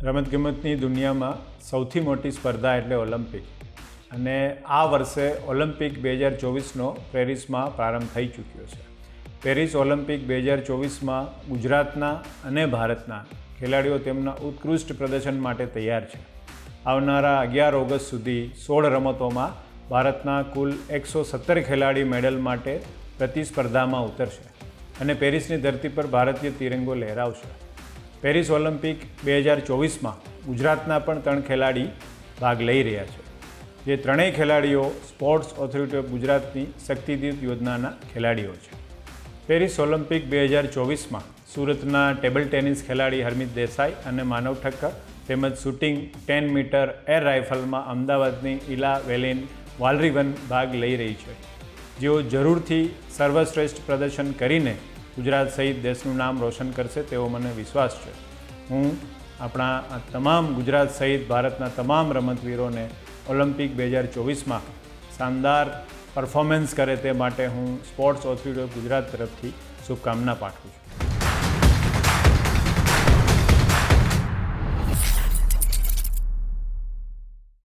રમતગમતની દુનિયામાં સૌથી મોટી સ્પર્ધા એટલે ઓલિમ્પિક અને આ વર્ષે ઓલિમ્પિક 2024નો પેરિસમાં પ્રારંભ થઈ ચૂક્યો છે. પેરિસ ઓલિમ્પિક 2024માં ગુજરાતના અને ભારતના ખેલાડીઓ તેમના ઉત્કૃષ્ટ પ્રદર્શન માટે તૈયાર છે. આવનારા 11 ઓગસ્ટ સુધી 16 રમતોમાં ભારતના કુલ 117 ખેલાડી મેડલ માટે પ્રતિસ્પર્ધામાં ઉતરશે અને પેરિસની ધરતી પર ભારતીય તિરંગો લહેરાવશે. પેરિસ ઓલિમ્પિક 2024માં ગુજરાતના પણ 3 ખેલાડી ભાગ લઈ રહ્યા છે. જે ત્રણેય ખેલાડીઓ સ્પોર્ટ્સ ઓથોરિટી ઓફ ગુજરાતની શક્તિદીપ યોજનાના ખેલાડીઓ છે. પેરિસ ઓલિમ્પિક 2024માં સુરતના ટેબલ ટેનિસ ખેલાડી હરમિત દેસાઈ અને માનવ ઠક્કર તેમજ શૂટિંગ 10 મીટર એર રાઇફલમાં અમદાવાદની ઇલા વેલિન વાલરીવન ભાગ લઈ રહી છે. જેઓ જરૂરથી સર્વશ્રેષ્ઠ પ્રદર્શન કરીને ગુજરાત સહિત દેશનું નામ રોશન કરશે તેવો મને વિશ્વાસ છે. હું આપણા તમામ ગુજરાત સહિત ભારતના તમામ રમતવીરોને ઓલિમ્પિક 2024માં શાનદાર પરફોર્મન્સ કરે તે માટે હું સ્પોર્ટ્સ ઓથોરિટી ઓફ ગુજરાત તરફથી શુભકામના પાઠવું છું.